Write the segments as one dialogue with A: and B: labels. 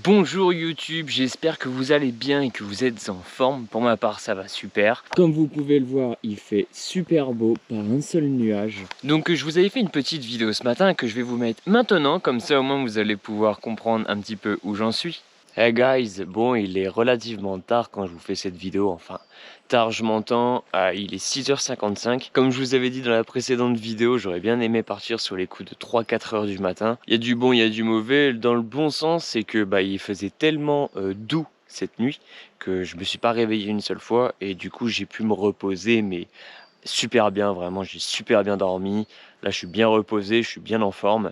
A: Bonjour YouTube, j'espère que vous allez bien et que vous êtes en forme. Pour ma part, ça va super. Comme vous pouvez le voir, il fait super beau par un seul nuage. Donc je vous avais fait une petite vidéo ce matin que je vais vous mettre maintenant. Comme ça au moins vous allez pouvoir comprendre un petit peu où j'en suis. Hey guys, bon il est relativement tard quand je vous fais cette vidéo, enfin tard je m'entends, il est 6h55. Comme je vous avais dit dans la précédente vidéo, j'aurais bien aimé partir sur les coups de 3-4 heures du matin. Il y a du bon, il y a du mauvais. Dans le bon sens, c'est que il faisait tellement doux cette nuit que je me suis pas réveillé une seule fois et du coup j'ai pu me reposer mais super bien, vraiment j'ai super bien dormi. Là je suis bien reposé, je suis bien en forme.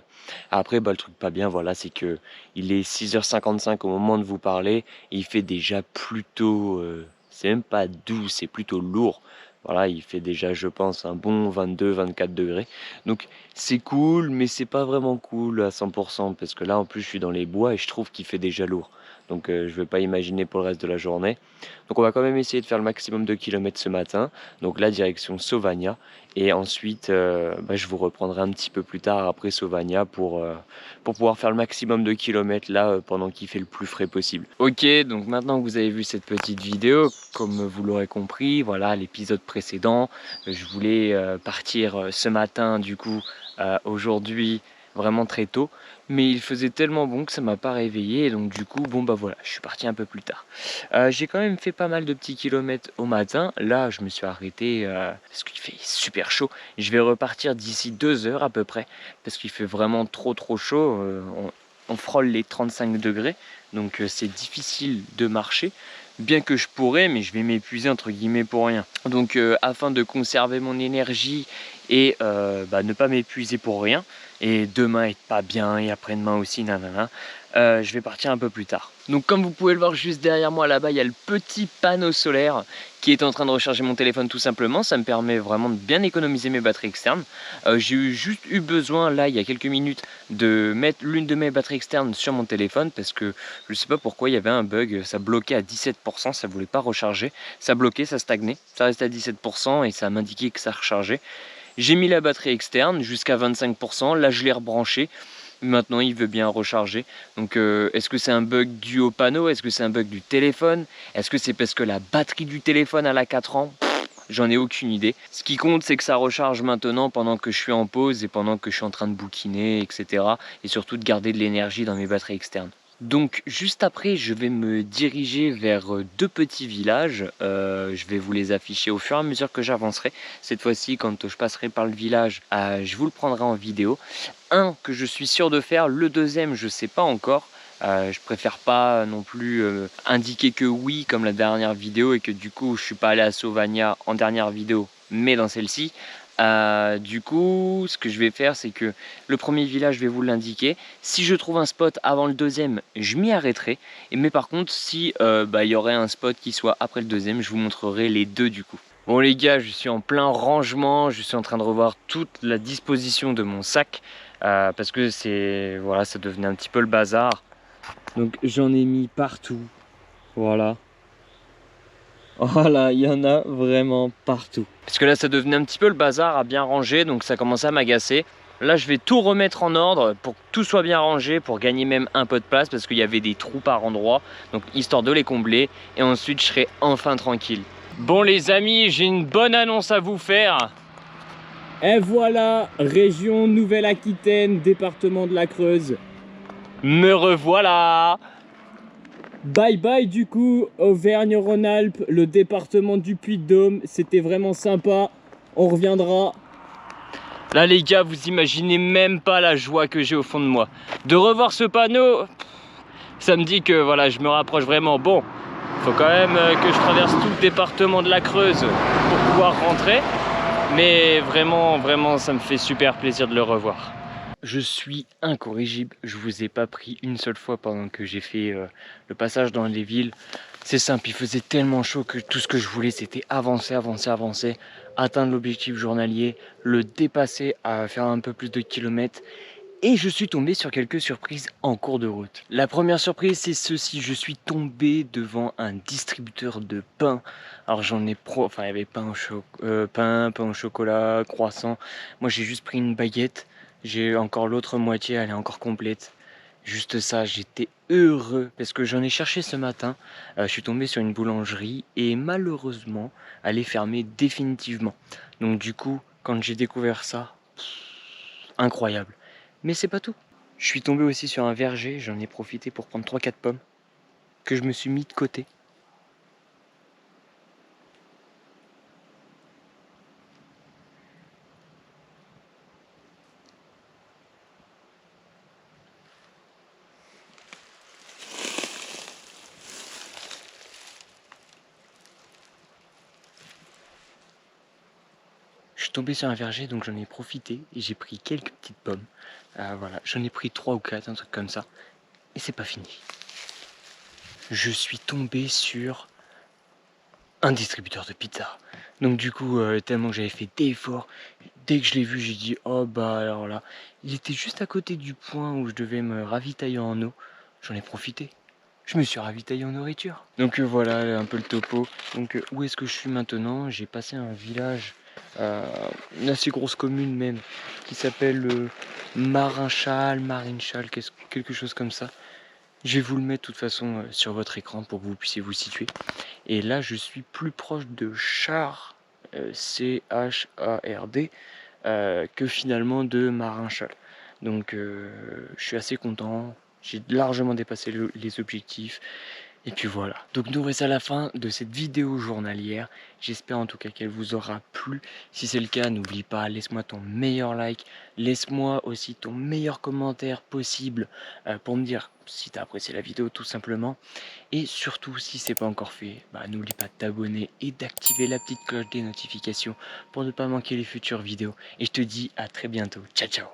A: Après le truc pas bien, voilà, c'est que il est 6h55 au moment de vous parler et il fait déjà plutôt c'est même pas doux, c'est plutôt lourd. Voilà, il fait déjà je pense un bon 22-24 degrés. Donc c'est cool mais c'est pas vraiment cool à 100% parce que là en plus je suis dans les bois et je trouve qu'il fait déjà lourd. Donc je vais pas imaginer pour le reste de la journée. Donc on va quand même essayer de faire le maximum de kilomètres ce matin. Donc la direction Sauvagnat et ensuite je vous reprendrai un petit peu plus tard après Sauvagnat pour pouvoir faire le maximum de kilomètres là pendant qu'il fait le plus frais possible. Ok, donc maintenant que vous avez vu cette petite vidéo, comme vous l'aurez compris, voilà l'épisode précédent, je voulais partir ce matin du coup aujourd'hui vraiment très tôt, mais il faisait tellement bon que ça m'a pas réveillé et donc du coup voilà, je suis parti un peu plus tard. J'ai quand même fait pas mal de petits kilomètres au matin. Là je me suis arrêté parce qu'il fait super chaud. Je vais repartir d'ici 2 heures à peu près parce qu'il fait vraiment trop chaud. On frôle les 35 degrés donc c'est difficile de marcher. Bien que je pourrais, mais je vais m'épuiser entre guillemets pour rien. Donc afin de conserver mon énergie et ne pas m'épuiser pour rien, et demain être pas bien et après-demain aussi nanana, je vais partir un peu plus tard. Donc comme vous pouvez le voir juste derrière moi là-bas, il y a le petit panneau solaire qui est en train de recharger mon téléphone tout simplement. Ça me permet vraiment de bien économiser mes batteries externes. J'ai juste eu besoin là il y a quelques minutes de mettre l'une de mes batteries externes sur mon téléphone parce que je sais pas pourquoi il y avait un bug, ça bloquait à 17%, ça voulait pas recharger, ça bloquait, ça stagnait, ça restait à 17% et ça m'indiquait que ça rechargeait. J'ai mis la batterie externe jusqu'à 25%, là je l'ai rebranché. Maintenant il veut bien recharger. Donc est-ce que c'est un bug dû au panneau? Est-ce que c'est un bug du téléphone? Est-ce que c'est parce que la batterie du téléphone elle a 4 ans? J'en ai aucune idée. Ce qui compte c'est que ça recharge maintenant pendant que je suis en pause et pendant que je suis en train de bouquiner, etc. Et surtout de garder de l'énergie dans mes batteries externes. Donc juste après je vais me diriger vers 2 petits villages, je vais vous les afficher au fur et à mesure que j'avancerai. Cette fois-ci quand je passerai par le village, je vous le prendrai en vidéo. Un que je suis sûr de faire, le deuxième je sais pas encore. Je préfère pas non plus indiquer que oui comme la dernière vidéo et que du coup je suis pas allé à Sauvagnat en dernière vidéo mais dans celle-ci. Du coup ce que je vais faire c'est que le premier village je vais vous l'indiquer. Si je trouve un spot avant le deuxième je m'y arrêterai, mais par contre si il y aurait un spot qui soit après le deuxième, je vous montrerai les deux du coup. Bon les gars, je suis en plein rangement, je suis en train de revoir toute la disposition de mon sac parce que voilà, ça devenait un petit peu le bazar. Donc j'en ai mis partout, voilà. Voilà, il y en a vraiment partout. Parce que là ça devenait un petit peu le bazar à bien ranger, donc ça commençait à m'agacer. Là je vais tout remettre en ordre pour que tout soit bien rangé, pour gagner même un peu de place parce qu'il y avait des trous par endroit, donc histoire de les combler et ensuite je serai enfin tranquille. Bon les amis, j'ai une bonne annonce à vous faire. Et voilà, région Nouvelle-Aquitaine, département de la Creuse. Me revoilà. Bye bye du coup, Auvergne-Rhône-Alpes, le département du Puy-de-Dôme. C'était vraiment sympa, on reviendra. Là les gars, vous imaginez même pas la joie que j'ai au fond de moi. De revoir ce panneau, ça me dit que voilà, je me rapproche vraiment. Bon, faut quand même que je traverse tout le département de la Creuse pour pouvoir rentrer. Mais vraiment, ça me fait super plaisir de le revoir. Je suis incorrigible, je vous ai pas pris une seule fois pendant que j'ai fait le passage dans les villes. C'est simple, il faisait tellement chaud que tout ce que je voulais c'était avancer, atteindre l'objectif journalier, le dépasser, à faire un peu plus de kilomètres. Et je suis tombé sur quelques surprises en cours de route. La première surprise c'est ceci, je suis tombé devant un distributeur de pain. Alors j'en ai enfin il y avait pain au chocolat, croissant. Moi j'ai juste pris une baguette, j'ai encore l'autre moitié, elle est encore complète. Juste ça, j'étais heureux parce que j'en ai cherché ce matin. Je suis tombé sur une boulangerie et malheureusement, elle est fermée définitivement. Donc du coup, quand j'ai découvert ça, incroyable. Mais c'est pas tout. Je suis tombé aussi sur un verger, j'en ai profité pour prendre 3-4 pommes que je me suis mis de côté. Je suis tombé sur un verger, donc j'en ai profité et j'ai pris quelques petites pommes. Voilà, j'en ai pris 3 ou 4, un truc comme ça. Et c'est pas fini. Je suis tombé sur un distributeur de pizza. Donc du coup, tellement que j'avais fait d'efforts, dès que je l'ai vu, j'ai dit oh bah alors là, il était juste à côté du point où je devais me ravitailler en eau. J'en ai profité. Je me suis ravitaillé en nourriture. Donc voilà un peu le topo. Donc où est-ce que je suis maintenant? J'ai passé un village, une assez grosse commune même, qui s'appelle Marinchal, quelque chose comme ça. Je vais vous le mettre de toute façon sur votre écran pour que vous puissiez vous situer. Et là, je suis plus proche de Chard, C-H-A-R-D, que finalement de Marinchal. Donc je suis assez content. J'ai largement dépassé les objectifs. Et puis voilà. Donc nous restons à la fin de cette vidéo journalière. J'espère en tout cas qu'elle vous aura plu. Si c'est le cas, n'oublie pas, laisse-moi ton meilleur like. Laisse-moi aussi ton meilleur commentaire possible pour me dire si tu as apprécié la vidéo tout simplement. Et surtout, si c'est pas encore fait, n'oublie pas de t'abonner et d'activer la petite cloche des notifications pour ne pas manquer les futures vidéos. Et je te dis à très bientôt. Ciao ciao.